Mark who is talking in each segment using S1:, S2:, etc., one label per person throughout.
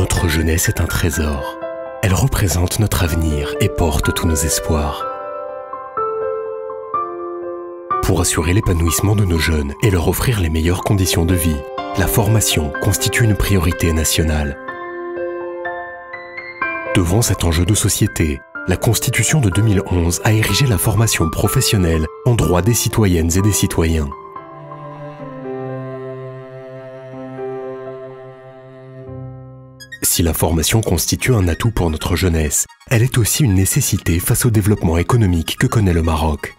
S1: Notre jeunesse est un trésor. Elle représente notre avenir et porte tous nos espoirs. Pour assurer l'épanouissement de nos jeunes et leur offrir les meilleures conditions de vie, la formation constitue une priorité nationale. Devant cet enjeu de société, la Constitution de 2011 a érigé la formation professionnelle en droit des citoyennes et des citoyens. Si la formation constitue un atout pour notre jeunesse, elle est aussi une nécessité face au développement économique que connaît le Maroc.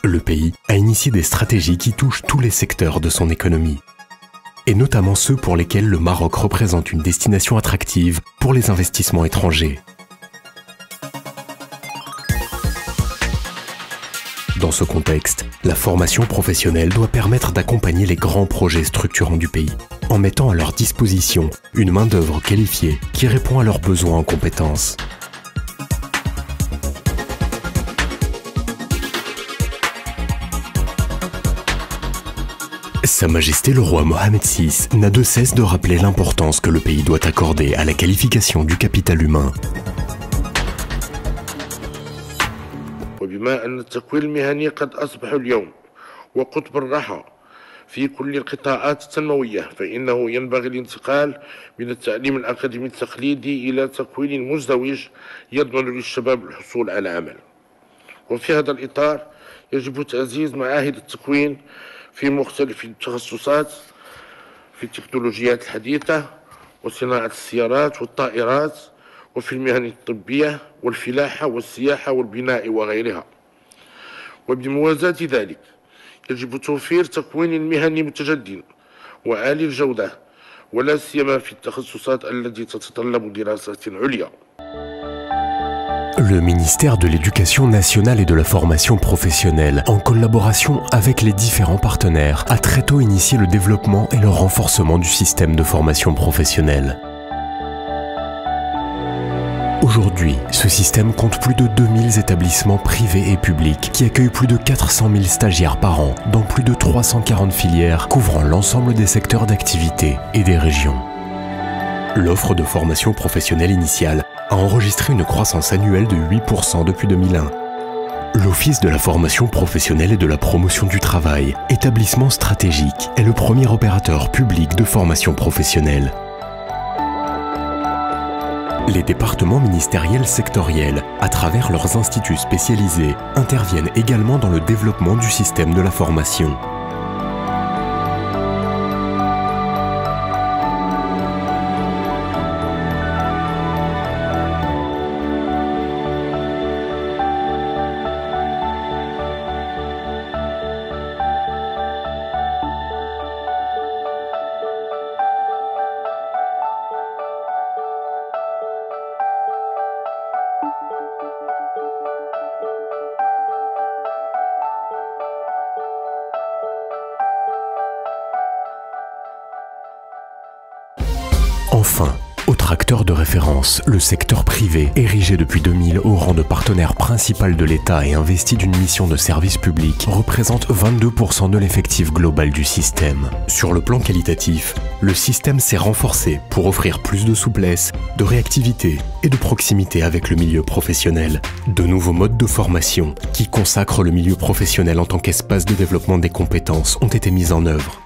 S1: Le pays a initié des stratégies qui touchent tous les secteurs de son économie, et notamment ceux pour lesquels le Maroc représente une destination attractive pour les investissements étrangers. Dans ce contexte, la formation professionnelle doit permettre d'accompagner les grands projets structurants du pays, en mettant à leur disposition une main-d'œuvre qualifiée qui répond à leurs besoins en compétences. Sa Majesté le roi Mohamed VI n'a de cesse de rappeler l'importance que le pays doit accorder à la qualification du capital humain.
S2: وبما أن التكوين المهني قد أصبح اليوم وقطب الراحة في كل القطاعات التنموية، فإنه ينبغي الانتقال من التعليم الأكاديمي التقليدي إلى تكوين مزدوج يضمن للشباب الحصول على عمل. وفي هذا الإطار يجب تعزيز معاهد التكوين في مختلف التخصصات في التكنولوجيات الحديثة وصناعة السيارات والطائرات وفي المهن الطبية والفلاحة والسياحة والبناء وغيرها. وبموازاة ذلك يجب توفير تكوين مهني متجدد وعالي الجودة ولا سيما في التخصصات التي تتطلب دراسات عليا.
S1: Le ministère de l'Éducation nationale et de la formation professionnelle, en collaboration avec les différents partenaires, a très tôt initié le développement et le renforcement du système de formation professionnelle. Aujourd'hui, ce système compte plus de 2000 établissements privés et publics qui accueillent plus de 400 000 stagiaires par an dans plus de 340 filières couvrant l'ensemble des secteurs d'activité et des régions. L'offre de formation professionnelle initiale a enregistré une croissance annuelle de 8% depuis 2001. L'Office de la formation professionnelle et de la promotion du travail, établissement stratégique, est le premier opérateur public de formation professionnelle. Les départements ministériels sectoriels, à travers leurs instituts spécialisés, interviennent également dans le développement du système de la formation. Enfin, autre acteur de référence, le secteur privé, érigé depuis 2000 au rang de partenaire principal de l'État et investi d'une mission de service public, représente 22% de l'effectif global du système. Sur le plan qualitatif, le système s'est renforcé pour offrir plus de souplesse, de réactivité et de proximité avec le milieu professionnel. De nouveaux modes de formation qui consacrent le milieu professionnel en tant qu'espace de développement des compétences ont été mis en œuvre.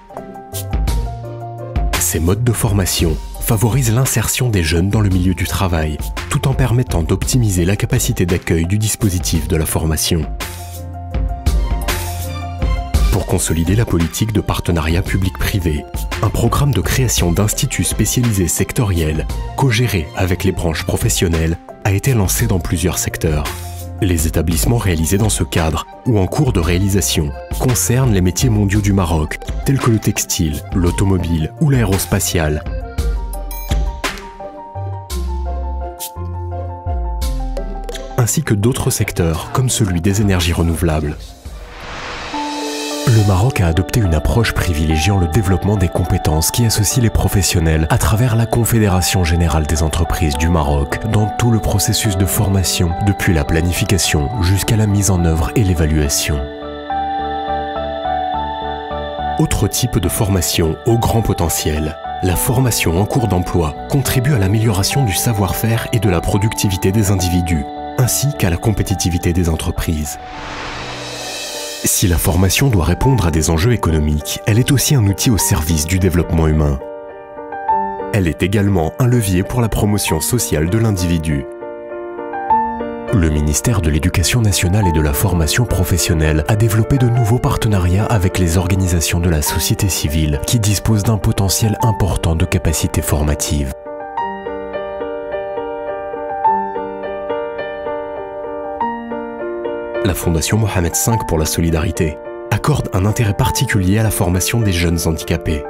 S1: Ces modes de formation favorise l'insertion des jeunes dans le milieu du travail, tout en permettant d'optimiser la capacité d'accueil du dispositif de la formation. Pour consolider la politique de partenariat public-privé, un programme de création d'instituts spécialisés sectoriels, co-géré avec les branches professionnelles, a été lancé dans plusieurs secteurs. Les établissements réalisés dans ce cadre, ou en cours de réalisation, concernent les métiers mondiaux du Maroc, tels que le textile, l'automobile ou l'aérospatial, ainsi que d'autres secteurs comme celui des énergies renouvelables. Le Maroc a adopté une approche privilégiant le développement des compétences qui associe les professionnels à travers la Confédération générale des entreprises du Maroc dans tout le processus de formation, depuis la planification jusqu'à la mise en œuvre et l'évaluation. Autre type de formation au grand potentiel, La formation en cours d'emploi contribue à l'amélioration du savoir-faire et de la productivité des individus, ainsi qu'à la compétitivité des entreprises. Si la formation doit répondre à des enjeux économiques, elle est aussi un outil au service du développement humain. Elle est également un levier pour la promotion sociale de l'individu. Le ministère de l'Éducation nationale et de la formation professionnelle a développé de nouveaux partenariats avec les organisations de la société civile qui disposent d'un potentiel important de capacités formatives. La Fondation Mohamed V pour la solidarité accorde un intérêt particulier à la formation des jeunes handicapés.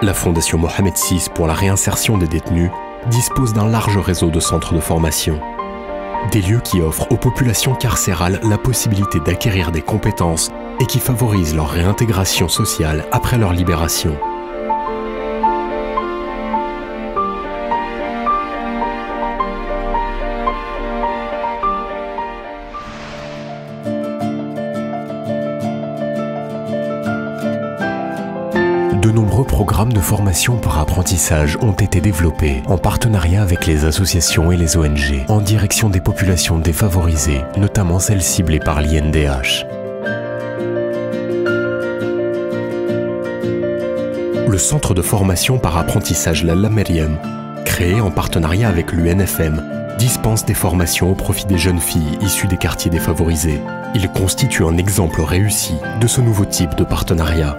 S1: La Fondation Mohamed VI pour la réinsertion des détenus dispose d'un large réseau de centres de formation. Des lieux qui offrent aux populations carcérales la possibilité d'acquérir des compétences et qui favorisent leur réintégration sociale après leur libération. De nombreux programmes de formation par apprentissage ont été développés en partenariat avec les associations et les ONG en direction des populations défavorisées, notamment celles ciblées par l'INDH. Le centre de formation par apprentissage Lalla Meriem, créé en partenariat avec l'UNFM, dispense des formations au profit des jeunes filles issues des quartiers défavorisés. Il constitue un exemple réussi de ce nouveau type de partenariat.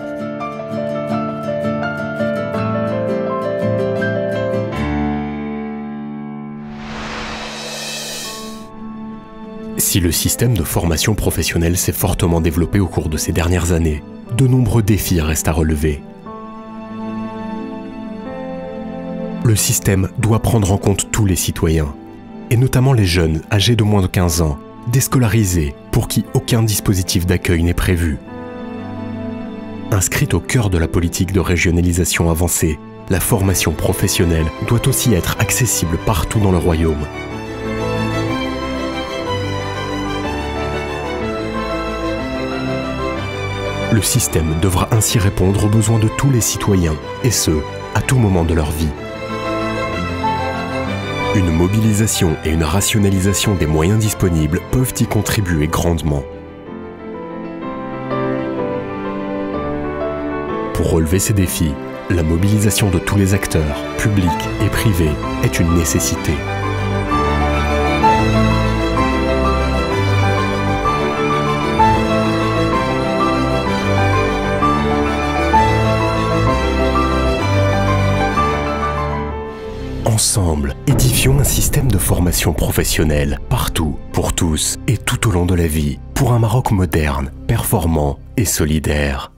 S1: Si le système de formation professionnelle s'est fortement développé au cours de ces dernières années, de nombreux défis restent à relever. Le système doit prendre en compte tous les citoyens, et notamment les jeunes âgés de moins de 15 ans, déscolarisés, pour qui aucun dispositif d'accueil n'est prévu. Inscrite au cœur de la politique de régionalisation avancée, la formation professionnelle doit aussi être accessible partout dans le royaume. Le système devra ainsi répondre aux besoins de tous les citoyens, et ce, à tout moment de leur vie. Une mobilisation et une rationalisation des moyens disponibles peuvent y contribuer grandement. Pour relever ces défis, la mobilisation de tous les acteurs, publics et privés, est une nécessité. Ensemble, édifions un système de formation professionnelle, partout, pour tous et tout au long de la vie, pour un Maroc moderne, performant et solidaire.